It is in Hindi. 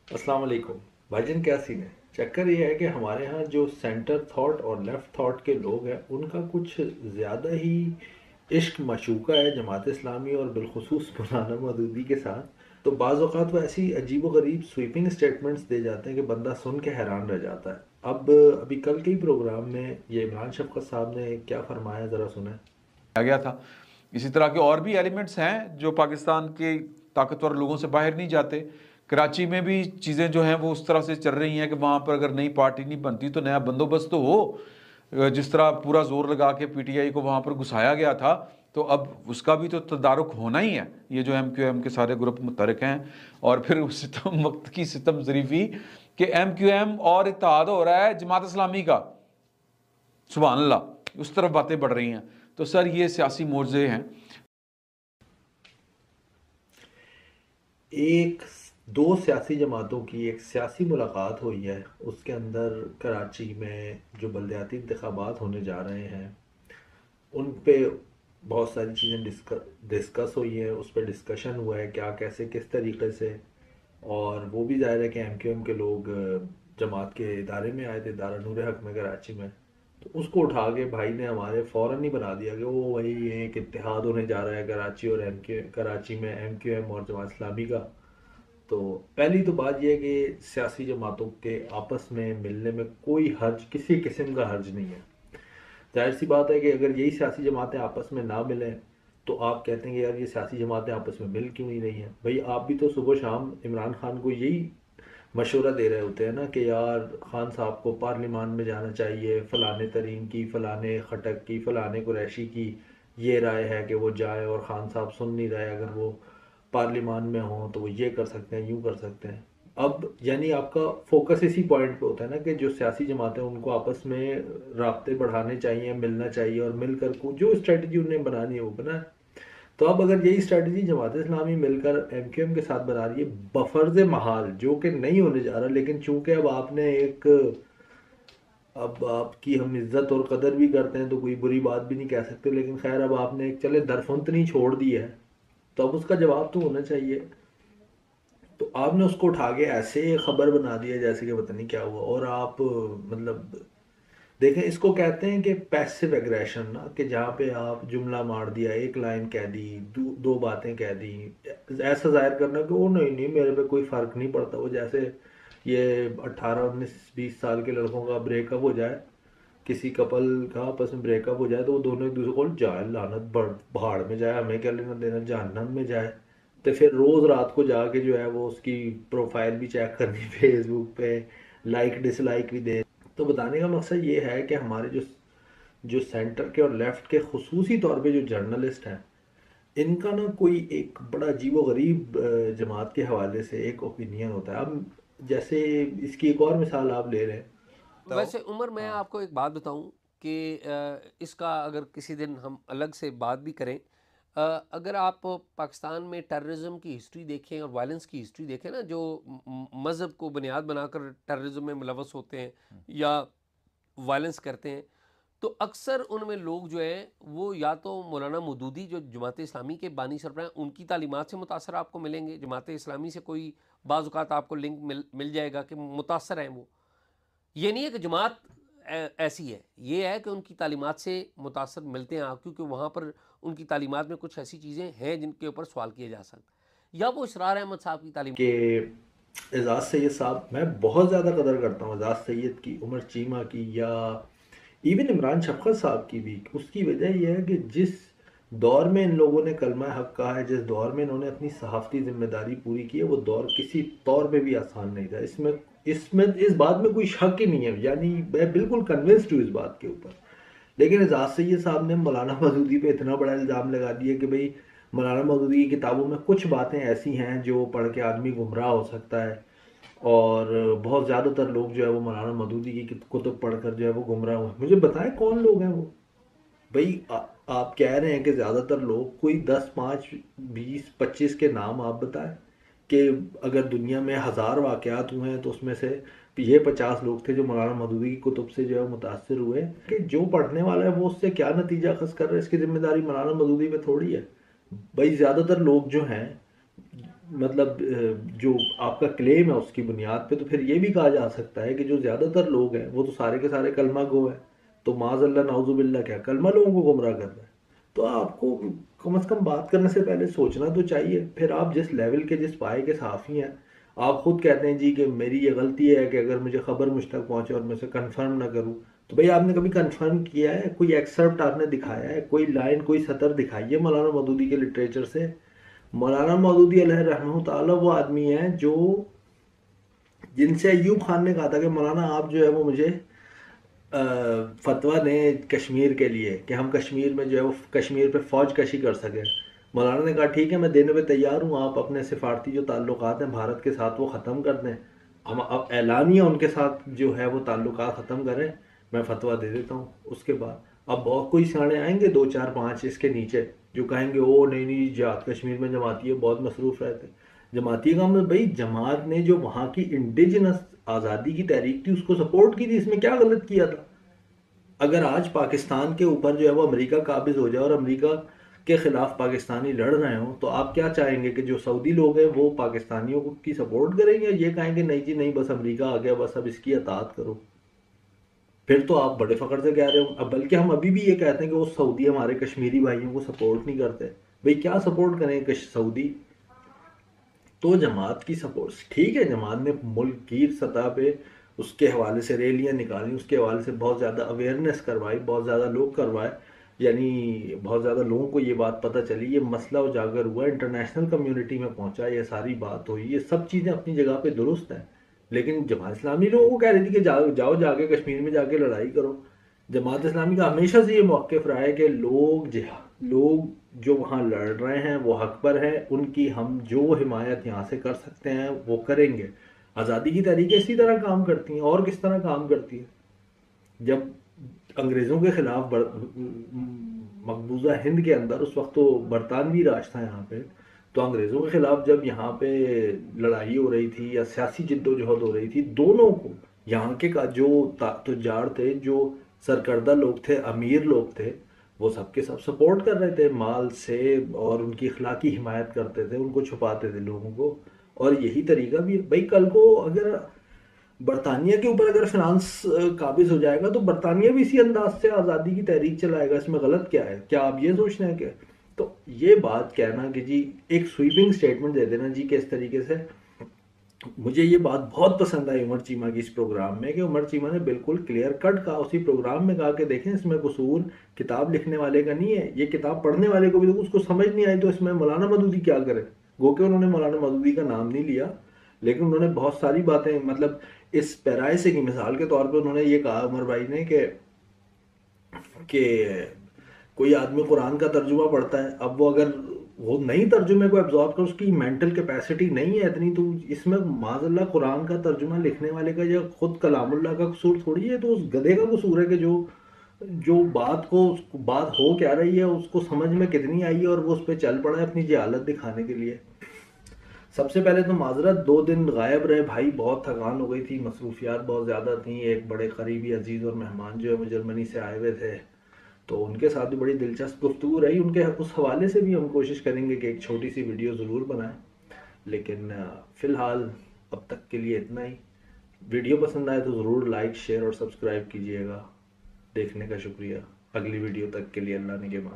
अस्सलाम वालेकुम। भाईजान क्या सीन है? चक्कर ये है कि हमारे यहाँ जो सेंटर थॉट और लेफ़्ट थॉट के लोग हैं उनका कुछ ज़्यादा ही इश्क मशूका है जमात इस्लामी और बिलखुसूस मौलाना मौदूदी के साथ। तो बाज़ औक़ात वो ऐसी अजीब व गरीब स्वीपिंग स्टेटमेंट्स दे जाते हैं कि बंदा सुन के हैरान रह जाता है। अब अभी कल के ही प्रोग्राम में ये इमरान शफ़क़त साहब ने क्या फरमाया, ज़रा सुने। आ गया था। इसी तरह के और भी एलिमेंट्स हैं जो पाकिस्तान के ताकतवर लोगों से बाहर नहीं जाते। कराची में भी चीज़ें जो हैं वो उस तरह से चल रही हैं कि वहाँ पर अगर नई पार्टी नहीं बनती तो नया बंदोबस्त तो हो। जिस तरह पूरा जोर लगा के पीटीआई को वहाँ पर घुसाया गया था, तो अब उसका भी तो तदारुक होना ही है। ये जो एमक्यूएम के सारे ग्रुप मुतहरिक हैं, और फिर सितम वक्त की सितम ज़रीफ़ी कि एमक्यूएम और इत्तेहाद हो रहा है जमात इस्लामी का। सुभान अल्लाह, उस तरफ बातें बढ़ रही हैं। तो सर ये सियासी मोर्चे हैं। एक दो सियासी जमातों की एक सियासी मुलाकात हुई है, उसके अंदर कराची में जो बलदियाती इंतखाबात होने जा रहे हैं उन पे बहुत सारी चीज़ें डिस्कस हुई है, उस पर डिस्कशन हुआ है क्या कैसे किस तरीके से। और वो भी ज़ाहिर है कि एमक्यूएम के लोग जमात के इदारे में आए थे, दारा नूर हक में कराची में। तो उसको उठा के भाई ने हमारे फ़ौरन ही बना दिया कि वो वही एक इत्तेहाद होने जा रहा है कराची और एमक्यू कराची में एमक्यूएम और जमात इस्लामी का। तो पहली तो बात यह है कि सियासी जमातों के आपस में मिलने में कोई हर्ज, किसी किस्म का हर्ज नहीं है। जाहिर सी बात है कि अगर यही सियासी जमातें आपस में ना मिलें तो आप कहते हैं कि यार ये सियासी जमातें आपस में मिल क्यों नहीं रही हैं। भाई आप भी तो सुबह शाम इमरान खान को यही मशवरा दे रहे होते हैं ना कि यार खान साहब को पार्लिमान में जाना चाहिए, फ़लाने तरीन की, फ़लाने खटक की, फ़लाने कुरैशी की ये राय है कि वो जाए, और खान साहब सुन नहीं रहे। अगर वो पार्लिमान में हों तो वो ये कर सकते हैं, यूँ कर सकते हैं। अब यानी आपका फोकस इसी पॉइंट पे होता है ना कि जो सियासी जमातें हैं उनको आपस में राब्ते बढ़ाने चाहिए, मिलना चाहिए, और मिलकर को जो स्ट्रेटजी उन्हें बनानी है वो बनाए। तो अब अगर यही स्ट्रेटजी जमात इस्लामी मिलकर एमक्यूएम के साथ बना रही है बफर्ज महाल, जो कि नहीं होने जा रहा, लेकिन चूंकि अब आपने एक, अब आपकी हम इज्जत और कदर भी करते हैं तो कोई बुरी बात भी नहीं कह सकते, लेकिन खैर अब आपने एक चले दरफुंतनी छोड़ दी है तो अब उसका जवाब तो होना चाहिए। तो आपने उसको उठा के ऐसे खबर बना दिया जैसे कि पता नहीं क्या हुआ। और आप मतलब देखें, इसको कहते हैं कि पैसिव एग्रेशन ना, कि जहाँ पे आप जुमला मार दिया, एक लाइन कह दी, दो बातें कह दी, ऐसा जाहिर करना कि वो नहीं नहीं मेरे पे कोई फ़र्क नहीं पड़ता। वो जैसे ये 18 19 20 साल के लड़कों का ब्रेकअप हो जाए, किसी कपल का आपस में ब्रेकअप हो जाए तो वो दोनों एक दूसरे को जाए लानत बढ़ भाड़ में जाए, हमें क्या लेना देना, जहन्नम में जाए। तो फिर रोज़ रात को जाके जो है वो उसकी प्रोफाइल भी चेक करनी फेसबुक पे, लाइक डिसलाइक भी दे। तो बताने का मकसद ये है कि हमारे जो जो सेंटर के और लेफ़्ट के खुसूसी तौर पे जो जर्नलिस्ट हैं इनका ना कोई एक बड़ा अजीब व गरीब जमात के हवाले से एक ओपिनियन होता है। अब जैसे इसकी एक और मिसाल आप ले रहे हैं। बताओ। वैसे उमर, मैं हाँ। आपको एक बात बताऊं कि इसका अगर किसी दिन हम अलग से बात भी करें, अगर आप पाकिस्तान में टेररिज्म की हिस्ट्री देखें और वायलेंस की हिस्ट्री देखें ना, जो मज़हब को बुनियाद बनाकर टेररिज्म में मुलवस होते हैं या वायलेंस करते हैं, तो अक्सर उनमें लोग जो हैं वो या तो मौलाना मौदूदी जो जमात इस्लामी के बानी सरबराह हैं उनकी तालीमात से मुतासर आपको मिलेंगे। जमात इस्लामी से कोई बाज़ औक़ात आपको लिंक मिल जाएगा कि मुतासर हैं वो। ये नहीं है कि जमात ऐसी है, ये है कि उनकी तालीमात से मुतासर मिलते हैं आप, क्योंकि वहाँ पर उनकी तालीमात में कुछ ऐसी चीज़ें हैं जिनके ऊपर सवाल किए जा सकते, या वो इसरार अहमद साहब की तालीम। कि एजाज सैयद साहब, मैं बहुत ज़्यादा कदर करता हूँ एजाज सैयद की, उमर चीमा की, या इवन इमरान शफकत साहब की भी। उसकी वजह यह है कि जिस दौर में इन लोगों ने कलमा हक कहा है, जिस दौर में इन्होंने अपनी सहाफ़ती जिम्मेदारी पूरी की है, वो दौर किसी तौर पे भी आसान नहीं था। इसमें इसमें इस बात में कोई शक ही नहीं है, यानी मैं बिल्कुल कन्विंस्ड हूँ इस बात के ऊपर। लेकिन एजाज सैयद साहब ने मौलाना मसूदी पे इतना बड़ा इल्ज़ाम लगा दिया कि भाई मौलाना मसूदी की किताबों में कुछ बातें ऐसी हैं जो पढ़ के आदमी गुमराह हो सकता है, और बहुत ज़्यादातर लोग जो है वो मौलाना मसूदी की कुतुब पढ़कर जो है वो गुमराह हुए। मुझे बताएं कौन लोग हैं वो। भाई आप कह रहे हैं कि ज़्यादातर लोग, कोई 10 5 20 25 के नाम आप बताएं कि अगर दुनिया में 1000 वाक़यात हुए हैं तो उसमें से ये 50 लोग थे जो मौलाना मदूदी की कुतुब से जो है मुतासर हुए। कि जो पढ़ने वाला है वो उससे क्या नतीजा अखज़ कर रहा है, इसकी जिम्मेदारी मौलाना मदूदी पे थोड़ी है। भाई ज़्यादातर लोग जो हैं मतलब जो आपका क्लेम है उसकी बुनियाद पे, तो फिर ये भी कहा जा सकता है कि जो ज़्यादातर लोग हैं वो तो सारे के सारे कलमा गो हैं। तो माज़ल्ला नाउजुबिल्ला क्या कलमा लोगों को गुमराह कर रहा है? तो आपको कम से कम बात करने से पहले सोचना तो चाहिए। फिर आप जिस लेवल के, जिस पाए के साफ़ी हैं, आप खुद कहते हैं जी कि मेरी ये गलती है कि अगर मुझे ख़बर मुझ तक पहुँचे और मैं उसे कन्फर्म ना करूँ। तो भाई आपने कभी कन्फर्म किया है? कोई एक्सर्प्ट आपने दिखाया है? कोई लाइन, कोई सतर दिखाई है मौलाना मौदूदी के लिटरेचर से? मौलाना मौदूदी अलैहि रहमतुल्लाह ताला वो आदमी है जो, जिनसे अयूब खान ने कहा था कि मौलाना आप जो है वो मुझे फतवा दें कश्मीर के लिए कि हम कश्मीर में जो है वो कश्मीर पे फ़ौज कशी कर सकें। मौलाना ने कहा ठीक है मैं देने पे तैयार हूँ, आप अपने सिफारती जो ताल्लुकात हैं भारत के साथ वो ख़त्म कर दें, हम अब ऐलानिया उनके साथ जो है वो ताल्लुकात ख़त्म करें, मैं फतवा दे देता हूँ। उसके बाद अब बहुत कोई सियाने आएंगे 2 4 5 इसके नीचे जो कहेंगे ओ नहीं नहीं जमात कश्मीर में जमाती है बहुत मसरूफ़ रहते। जमाती का मतलब भाई जमात ने जो वहाँ की इंडिजिनस आज़ादी की तहरीक थी उसको सपोर्ट की थी, इसमें क्या गलत किया था? अगर आज पाकिस्तान के ऊपर जो है वो अमेरिका काबिज हो जाए और अमेरिका के खिलाफ पाकिस्तानी लड़ रहे हो, तो आप क्या चाहेंगे कि जो सऊदी लोग हैं वो पाकिस्तानियों की सपोर्ट करेंगे, ये कहेंगे नहीं जी नहीं बस अमेरिका आ गया बस अब इसकी अतात करो? फिर तो आप बड़े फख्र से कह रहे हो। अब बल्कि हम अभी भी ये कहते हैं कि वो सऊदी हमारे कश्मीरी भाइयों को सपोर्ट नहीं करते। भाई क्या सपोर्ट करें सऊदी? तो जमात की सपोर्ट ठीक है, जमात ने मुल्क की सतह पे उसके हवाले से रैलियां निकाली, उसके हवाले से बहुत ज़्यादा अवेयरनेस करवाई, बहुत ज़्यादा लोग करवाए, यानी बहुत ज़्यादा लोगों को ये बात पता चली, ये मसला उजागर हुआ, इंटरनेशनल कम्युनिटी में पहुंचा, ये सारी बात हुई, ये सब चीज़ें अपनी जगह पे दुरुस्त हैं। लेकिन जमात इस्लामी लोगों को कह रही थी कि जाओ जाओ जाके कश्मीर में जाके लड़ाई करो। जमात इस्लामी का हमेशा से ये मौक़िफ़ रहा है कि लोग जो वहाँ लड़ रहे हैं वो हक पर हैं, उनकी हम जो हिमायत यहाँ से कर सकते हैं वो करेंगे। आज़ादी की तहरीकें इसी तरह काम करती हैं, और किस तरह काम करती है? जब अंग्रेज़ों के ख़िलाफ़ मकबूजा हिंद के अंदर उस वक्त तो बरतानवी राज था यहाँ पे, तो अंग्रेज़ों के ख़िलाफ़ जब यहाँ पे लड़ाई हो रही थी या सियासी जिद्दोजहद हो रही थी, दोनों को यहाँ के का जो तुज्जार थे, जो सरकर्दा लोग थे, अमीर लोग थे, वो सबके सब सपोर्ट कर रहे थे माल से, और उनकी अखलाकी हिमायत करते थे, उनको छुपाते थे लोगों को। और यही तरीका भी भाई कल को अगर बरतानिया के ऊपर अगर फ्रांस काबिज हो जाएगा तो बरतानिया भी इसी अंदाज से आज़ादी की तहरीक चलाएगा, इसमें गलत क्या है? क्या आप ये सोच रहे हैं कि? तो ये बात कहना कि जी एक स्वीपिंग स्टेटमेंट दे देना जी कि इस तरीके से, मुझे ये बात बहुत पसंद आई उमर चीमा की इस प्रोग्राम में कि उमर चीमा ने बिल्कुल क्लियर कट कहा उसी प्रोग्राम में, कहा कि देखें इसमें कसूर किताब लिखने वाले का नहीं है, ये किताब पढ़ने वाले को भी तो उसको समझ नहीं आई तो इसमें मौलाना मदूदी क्या करे। गो के उन्होंने मौलाना मदूदी का नाम नहीं लिया, लेकिन उन्होंने बहुत सारी बातें, मतलब इस पैराए की मिसाल के तौर पर उन्होंने ये कहा उमर भाई ने कि कोई आदमी कुरान का तर्जुमा पढ़ता है, अब वो अगर वो नई तर्जुमे को एब्जॉर्ब कर, उसकी मेंटल कैपेसिटी नहीं है इतनी, तो इसमें माज़अल्लाह कुरान का तर्जुमा लिखने वाले का या खुद कलामुल्लाह का कसूर थोड़ी है, तो उस गधे का कसूर है कि जो जो बात हो क्या रही है उसको समझ में कितनी आई है और वो उस पर चल पड़ा है अपनी जहालत दिखाने के लिए। सबसे पहले तो माजरत, 2 दिन गायब रहे भाई, बहुत थकान हो गई थी, मसरूफियात बहुत ज़्यादा थी। एक बड़े करीबी अजीज़ और मेहमान जो है वो जर्मनी से आए हुए थे, तो उनके साथ भी बड़ी दिलचस्प गुफ्तगू रही। उनके उस हवाले से भी हम कोशिश करेंगे कि एक छोटी सी वीडियो ज़रूर बनाएं, लेकिन फ़िलहाल अब तक के लिए इतना ही। वीडियो पसंद आए तो ज़रूर लाइक शेयर और सब्सक्राइब कीजिएगा। देखने का शुक्रिया। अगली वीडियो तक के लिए अल्लाह ने के मान।